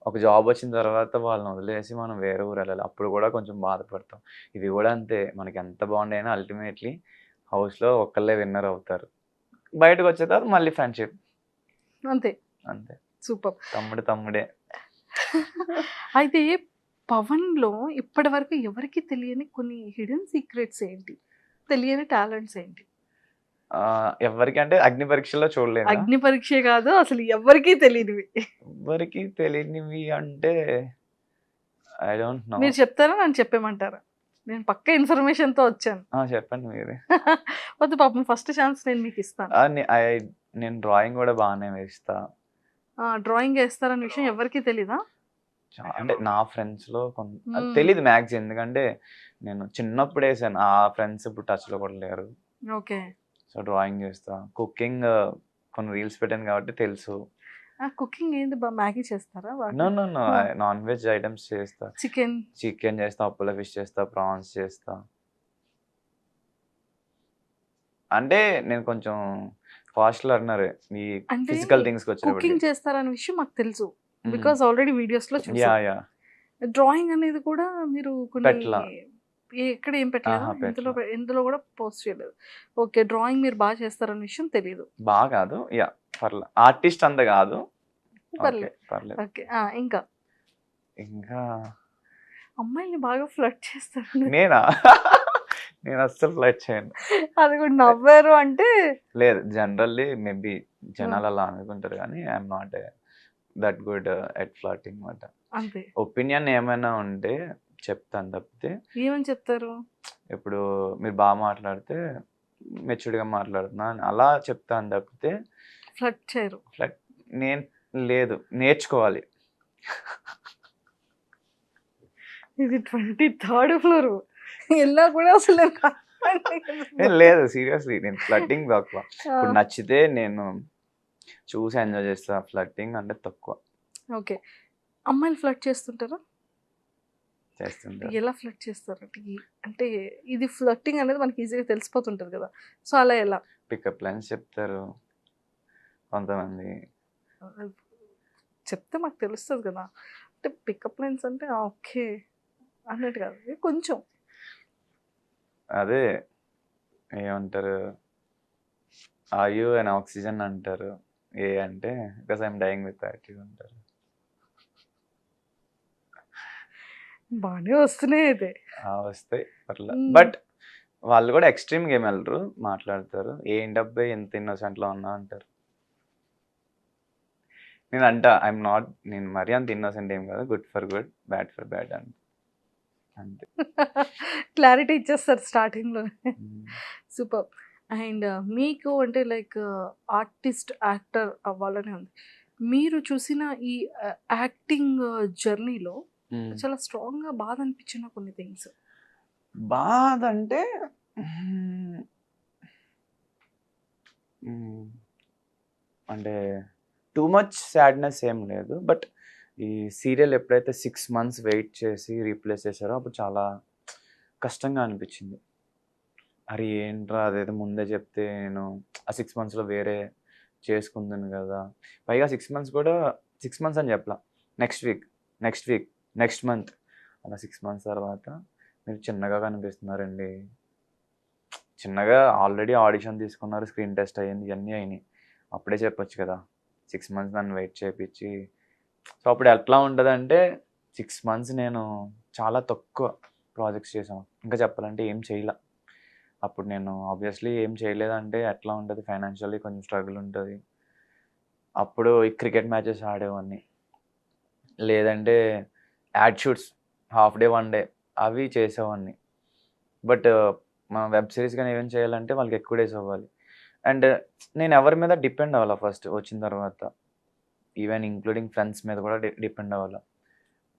ఒక జాబ్ వచ్చిన తర్వాత వాళ్ళని వదిలేసి మనం వేరే ఊరు వెళ్ళాలి, అప్పుడు కూడా కొంచెం బాధపడతాం. ఇది కూడా అంతే, మనకి ఎంత బాగుండైనా అల్టిమేట్లీ హౌస్లో ఒక్కళ్ళే విన్నర్ అవుతారు. బయటకు వచ్చే తర్వాత మళ్ళీ ఫ్రెండ్షిప్ అంతే. అంతే. సూపర్. తమ్ముడే. అయితే పవన్లో ఇప్పటి వరకు ఎవరికి తెలియని కొన్ని హిడెన్ సీక్రెట్స్ ఏంటి, తెలియని టాలెంట్స్ ఏంటి? ఎవరికి అంటే అగ్ని పరీక్షలో చూడలేదు. అగ్ని పరీక్ష కాదు, అసలు ఎవరికి తెలియనివి. ఎవరికి తెలియనివి అంటే ఐ డోంట్ నో. మీరు చెప్తారా నన్ను చెప్పేమంటారా? నేను పక్క ఇన్ఫర్మేషన్తో వచ్చాను. చెప్పండి మీరే. వద్దు పాపం, ఫస్ట్ ఛాన్స్ నేను మీకు ఇస్తాను. నేను డ్రాయింగ్ కూడా బాగానే వేస్తా. డ్రాయింగ్ వేస్తారన్న విషయం ఎవరికి తెలీదా? అంటే నా ఫ్రెండ్స్లో కొంత తెలీదు మ్యాక్స్, ఎందుకంటే నేను చిన్నప్పుడు వేసాను. ఆ ఫ్రెండ్స్ ఇప్పుడు టచ్లో కూడా లేరు. ఓకే. సో డ్రాయింగ్ చేస్తా, కుకింగ్ కొన్ని రీల్స్ పెట్టాను కాబట్టి తెలుసు. కుకింగ్ ఏంటి? మ్యాగీ చేస్తారా? నో నాన్ వెజ్ ఐటమ్స్ చేస్తా. చికెన్ చేస్తా, అప్పుల ఫిష్ చేస్తా, ప్రాన్స్ చేస్తా. అంటే నేను కొంచెం ఫాస్ట్ లెర్నర్ ఈ ఫిజికల్ థింగ్స్ వచ్చి. కుకింగ్ చేస్తారన్న విషయం మాకు తెలుసు, బికాజ్ ఆల్రెడీ వీడియోస్ లో చూసా. డ్రాయింగ్ అనేది కూడా మీరు ఎక్కడ ఏం పెట్టలేదు, ఎందులో కూడా పోస్ట్ చేయలేదు. ఓకే, డ్రాయింగ్ మీరు బాగా చేస్తారన్న విషయం తెలియదు. బాగా కాదు, పర్లేదు, ఆర్టిస్ట్ అంత కాదు. ఓకే, పర్లేదు. పర్లేదు. ఓకే. ఇంకా ఇంకా అమ్మాయిల్ని బాగా ఫ్లర్ట్ చేస్తారు. నేనా? నేను అస్సలు ఫ్లర్ట్ చేయను. అది కూడా నవ్వారు అంటే లేదు, జనరల్లీ మేబీ జనాలు అలా అనుకుంటారు కానీ I'm not that good at flirting అనమాట. అంతే. ఒపీనియన్ ఏమైనా ఉంటే చెప్తాను తప్పితే, ఏమని చెప్తారు? ఇప్పుడు మీరు బాగా మాట్లాడితే మెచ్యూర్డ్గా మాట్లాడుతున్నా అని అలా చెప్తాను తప్పితే ఫ్లర్ట్ చేయరు. ఫ్లర్ట్ నేను లేదు, నేర్చుకోవాలి. ఇది 23rd ఫ్లోర్ ఎలా కూడా అసలు లేదు, సీరియస్లీ నేను ఫ్లర్టింగ్ తక్కువ. ఇప్పుడు నచ్చితే నేను చూసి ఎంజాయ్ చేస్తా, ఫ్లర్టింగ్ అంటే తక్కువ. ఓకే. అమ్మాయిలు ఫ్లర్ట్ చేస్తుంటారా? చేస్తుంటా. ఎలా ఫ్లర్ట్ చేస్తారు అంటే ఇది ఫ్లర్టింగ్ అనేది మనకి ఈజీగా తెలిసిపోతుంటది కదా, సో అలా ఎలా? పికప్ లైన్స్ చెప్తారు కొంతమంది. చెప్తే మాకు తెలుస్తుంది కదా, అంటే పికప్ లైన్స్ అంటే ఓకే అన్నట్టు కాదు, ఇది కొంచెం అదే ఏమంటారు, ఆర్ యూ అండ్ ఆక్సిజన్ అంటారు. ఏ అంటే because I'm dying with attitude అంటారు. బాగానే వస్తున్నాయి అయితే. వస్తాయి పర్లే, బట్ వాళ్ళు కూడా ఎక్స్ట్రీమ్గా ఏమి వెళ్ళరు, మాట్లాడతారు. ఏంటబ్బాయి ఎంత ఇన్నోసెంట్లో ఉన్నా అంటారు. నేను ఐఎమ్ నాట్, నేను మరీ అంత ఇన్నోసెంట్ ఏం కాదు, good for good, bad for bad అంతే. క్లారిటీ ఇచ్చేస్తారు స్టార్టింగ్లో. సూపర్. అండ్ మీకు అంటే లైక్ ఆర్టిస్ట్ యాక్టర్ అవ్వాలని ఉంది. మీరు చూసిన ఈ యాక్టింగ్ జర్నీలో చాలా స్ట్రాంగ్గా బాధ అనిపించిన కొన్ని థింగ్స్? బాధ అంటే అంటే టూ మచ్ సాడ్నెస్ ఏం లేదు, బట్ ఈ సీరియల్ ఎప్పుడైతే 6 months వెయిట్ చేసి రీప్లేస్ చేశారో అప్పుడు చాలా కష్టంగా అనిపించింది. అరే ఏంట్రా, అదేదో ముందే చెప్తే నేను ఆ 6 monthsలో వేరే చేసుకుందాను కదా. పైగా 6 months కూడా 6 months అని చెప్పలా, నెక్స్ట్ వీక్ నెక్స్ట్ మంత్ అలా 6 months తర్వాత మీరు చిన్నగా కనిపిస్తున్నారండి. చిన్నగా ఆల్రెడీ ఆడిషన్ తీసుకున్నారు, స్క్రీన్ టెస్ట్ అయ్యింది, ఇవన్నీ అయినాయి. అప్పుడే చెప్పొచ్చు కదా, 6 months నన్ను వెయిట్ చేయించి. సో అప్పుడు ఎట్లా ఉంటుందంటే 6 months నేను చాలా తక్కువ ప్రాజెక్ట్స్ చేసాను. ఇంకా చెప్పాలంటే ఏం చేయలే. అప్పుడు నేను ఆబ్వియస్లీ ఏం చేయలేదంటే ఎట్లా ఉంటుంది, ఫైనాన్షియల్లీ కొంచెం స్ట్రగుల్ ఉంటుంది. అప్పుడు ఈ క్రికెట్ మ్యాచెస్ ఆడేవాడిని, లేదంటే add shoots half day 1 day అవి చేసేవాడిని. బట్ మనం వెబ్ సిరీస్ కానీ ఏమేమి చేయాలంటే వాళ్ళకి ఎక్కువ డేస్ అవ్వాలి. అండ్ నేను ఎవరి మీద డిపెండ్ అవ్వాలి ఫస్ట్ వచ్చిన తర్వాత, ఈవెన్ ఇంక్లూడింగ్ ఫ్రెండ్స్ మీద కూడా డిపెండ్ అవ్వాలి.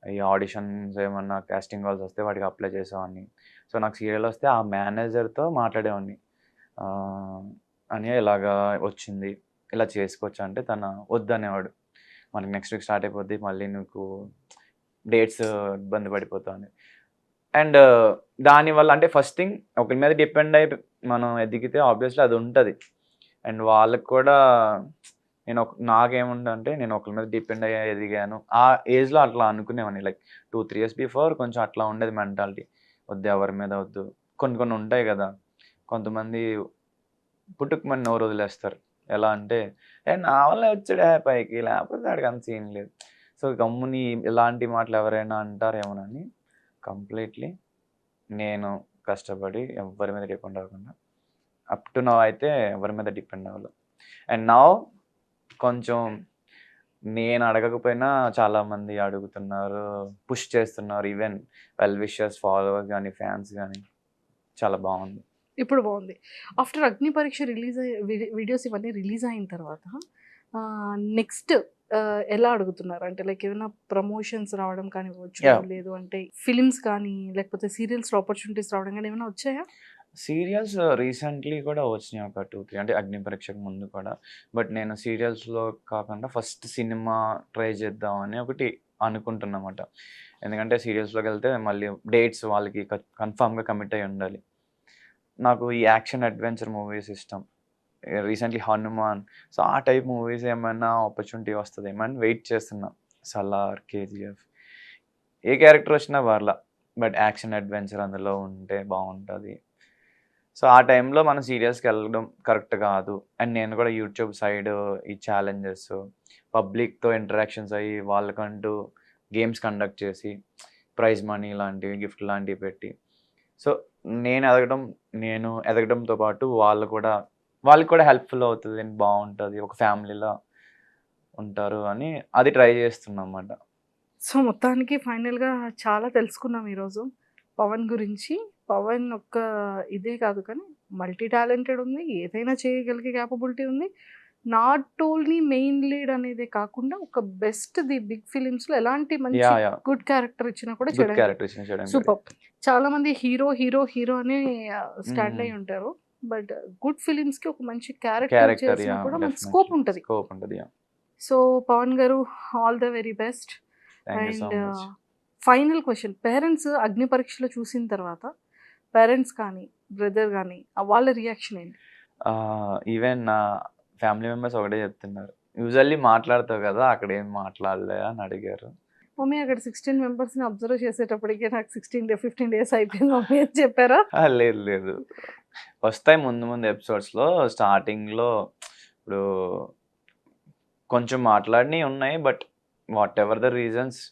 ఈ ఆడిషన్స్ ఏమన్నా కాస్టింగ్ కాల్స్ వస్తే వాటికి అప్లై చేసేవాడిని. సో నాకు సీరియల్ వస్తే ఆ మేనేజర్తో మాట్లాడేవాడిని, అని ఇలాగా వచ్చింది, ఇలా చేసుకోవచ్చు అంటే తను వద్దనేవాడు. మనకి నెక్స్ట్ వీక్ స్టార్ట్ అయిపోద్ది, మళ్ళీ నీకు డేట్స్ ఇబ్బంది పడిపోతావు అని. అండ్ దానివల్ల అంటే ఫస్ట్ థింగ్ ఒకరి మీద డిపెండ్ అయి మనం ఎదిగితే ఆబ్వియస్లీ అది ఉంటుంది. అండ్ వాళ్ళకి కూడా నాకేముందంటే నేను ఒకరి మీద డిపెండ్ అయ్యి ఎదిగాను. ఆ ఏజ్లో అట్లా అనుకునేవాడిని, లైక్ 2-3 years బిఫోర్ కొంచెం అట్లా ఉండేది మెంటాలిటీ, వద్దు ఎవరి మీద వద్దు. కొన్ని ఉంటాయి కదా, కొంతమంది పుట్టుకుమని నోరు వదిలేస్తారు. ఎలా అంటే నా వల్ల వచ్చాడే పైకి, లేకపోతే వాడికి అంత సీన్ లేదు. సో గమ్ముని ఇలాంటి మాటలు ఎవరైనా అంటారేమోనని కంప్లీట్లీ నేను కష్టపడి ఎవరి మీద డిపెండ్ అవ్వకుండా అప్ టు నౌ అయితే ఎవరి మీద డిపెండ్ అవ్వలేదు. అండ్ నౌ కొంచెం నేను అడగకపోయినా చాలామంది అడుగుతున్నారు, పుష్ చేస్తున్నారు, ఈవెన్ వెల్ విషర్స్, ఫాలోవర్స్ కానీ ఫ్యాన్స్ కానీ. చాలా బాగుంది. ఇప్పుడు బాగుంది. ఆఫ్టర్ అగ్ని పరీక్ష రిలీజ్ వీడియోస్ ఇవన్నీ రిలీజ్ అయిన తర్వాత నెక్స్ట్ ఎలా అడుగుతున్నారు అంటే లైక్ ఏమైనా ప్రమోషన్స్ రావడం కానివ్వచ్చు, లేదు అంటే ఫిలిమ్స్ కానీ లేకపోతే సీరియల్స్లో ఆపర్చునిటీస్ రావడం కానీ ఏమైనా వచ్చాయా? సీరియల్స్ రీసెంట్లీ కూడా వచ్చినాయి, ఒక 2-3 అంటే అగ్ని పరీక్షకు ముందు కూడా. బట్ నేను సీరియల్స్లో కాకుండా ఫస్ట్ సినిమా ట్రై చేద్దామని ఒకటి అనుకుంటున్నమాట. ఎందుకంటే సీరియల్స్లోకి వెళ్తే మళ్ళీ డేట్స్ వాళ్ళకి కన్ఫామ్గా కమిట్ అయి ఉండాలి. నాకు ఈ యాక్షన్ అడ్వెంచర్ మూవీస్ ఇష్టం. రీసెంట్లీ హనుమాన్, సో ఆ టైప్ మూవీస్ ఏమైనా ఆపర్చునిటీ వస్తుందేమో అని వెయిట్ చేస్తున్నా. సలార్, కేజీఎఫ్ ఏ క్యారెక్టర్ వచ్చినా పర్లా, బట్ యాక్షన్ అడ్వెంచర్ అందులో ఉంటే బాగుంటుంది. సో ఆ టైంలో మనం సీరియస్కి వెళ్ళడం కరెక్ట్ కాదు. అండ్ నేను కూడా యూట్యూబ్ సైడ్ ఈ ఛాలెంజెస్, పబ్లిక్తో ఇంటరాక్షన్స్ అయ్యి వాళ్ళకంటూ గేమ్స్ కండక్ట్ చేసి ప్రైజ్ మనీ లాంటివి, గిఫ్ట్ లాంటివి పెట్టి, సో నేను ఎదగడంతో పాటు వాళ్ళకి కూడా హెల్ప్ఫుల్ అవుతుంది, బాగుంటుంది, ఒక ఫ్యామిలీలా ఉంటారు అని అది ట్రై చేస్తున్నా అన్నమాట. సో మొత్తానికి ఫైనల్గా చాలా తెలుసుకున్నాం ఈరోజు పవన్ గురించి. పవన్ ఒక్క ఇదే కాదు కానీ మల్టీ టాలెంటెడ్ ఉంది, ఏదైనా చేయగలిగే క్యాపబిలిటీ ఉంది. నాట్ ఓన్లీ మెయిన్ లీడ్ అనేది కాకుండా ఒక బెస్ట్ ది బిగ్ ఫిలిమ్స్లో ఎలాంటి మంచి గుడ్ క్యారెక్టర్ ఇచ్చినా కూడా గుడ్ క్యారెక్టర్ చేయడం. సూపర్. చాలా మంది హీరో హీరో హీరో అని స్టాండ్ అయి ఉంటారు, బట్ గుడ్ ఫిలిమ్స్ కి ఒక మంచి క్యారెక్టర్ చేసినా కూడా మంచి స్కోప్ ఉంటుంది. సో పవన్ గారు, all the very best. And final question, parents అగ్ని పరీక్షలో చూసిన తర్వాత పేరెంట్స్ కానీ బ్రదర్ కానీ వాళ్ళ రియాక్షన్ ఏంటి? ఈవెన్ నా ఫ్యామిలీ మెంబర్స్ ఒకటే చెప్తున్నారు, యూజువల్లీ మాట్లాడతావు కదా, అక్కడ ఏం మాట్లాడలే అని అడిగారు. మమ్మీ అక్కడ 16 మెంబర్స్ని అబ్జర్వ్ చేసేటప్పటికే నాకు 15 days అయిపోయింది మమ్మీ అని చెప్పారా? లేదు, వస్తాయి ముందు ఎపిసోడ్స్లో. స్టార్టింగ్లో ఇప్పుడు కొంచెం మాట్లాడినవి ఉన్నాయి, but what ever the reasons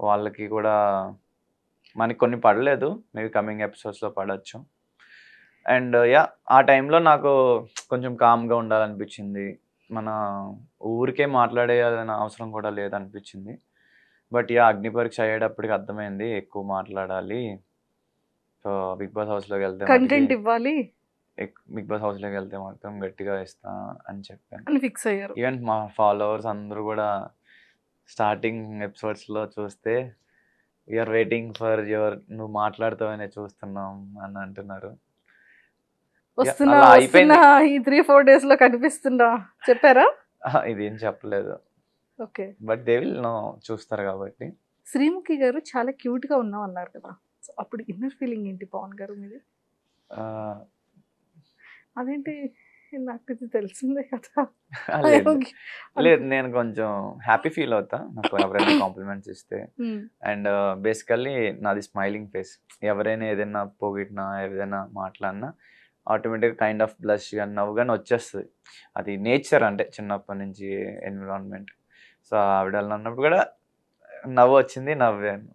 వాళ్ళకి కూడా మనకి కొన్ని పడలేదు, మేబీ కమింగ్ ఎపిసోడ్స్లో పడవచ్చు. అండ్ ఆ టైంలో నాకు కొంచెం కామ్గా ఉండాలనిపించింది, మన ఊరికే మాట్లాడేయాలన్న అవసరం కూడా లేదనిపించింది. బట్ అగ్ని పరీక్ష అయ్యేటప్పటికి అర్థమైంది ఎక్కువ మాట్లాడాలి, సో బిగ్ బాస్ హౌస్లోకి వెళ్తే కంటెంట్ ఇవ్వాలి, బిగ్ బాస్ హౌస్లోకి వెళ్తే మాత్రం గట్టిగా ఇస్తా అని చెప్పాను అని ఫిక్స్ అయ్యారు. ఈవెన్ మా ఫాలోవర్స్ అందరూ కూడా స్టార్టింగ్ ఎపిసోడ్స్లో చూస్తే వీఆర్ వెయిటింగ్ ఫర్ నువ్వు మాట్లాడుతావనే చూస్తున్నాం అని అంటున్నారు. వస్తున్నా ఈ 3-4 days లో కనిపిస్తున్నా చెప్పారా? ఇదేం చెప్పలేదు, okay, but they will know, చూస్తారు కాబట్టి. శ్రీముఖి గారు చాలా క్యూట్ గా ఉన్నాం అన్నారు కదా, అప్పుడు ఇన్నర్ ఫీలింగ్ ఏంటి పవన్ గారు మీది? అదేంటి, నాకు ఇది తెలిసిందే కదా. లేదు, నేను కొంచెం హ్యాపీ ఫీల్ అవుతా నాకు ఎవరైనా కాంప్లిమెంట్స్ ఇస్తే. అండ్ బేసికల్లీ నాది స్మైలింగ్ ఫేస్, ఎవరైనా ఏదైనా పొగిడినా ఏదైనా మాట్లాడినా ఆటోమేటిక్గా కైండ్ ఆఫ్ బ్లష్ కానీ నవ్వు కానీ వచ్చేస్తుంది. అది నేచర్, అంటే చిన్నప్పటి నుంచి ఎన్విరాన్మెంట్. సో ఆవిడ అన్నప్పుడు కూడా నవ్వు వచ్చింది, నవ్వాను.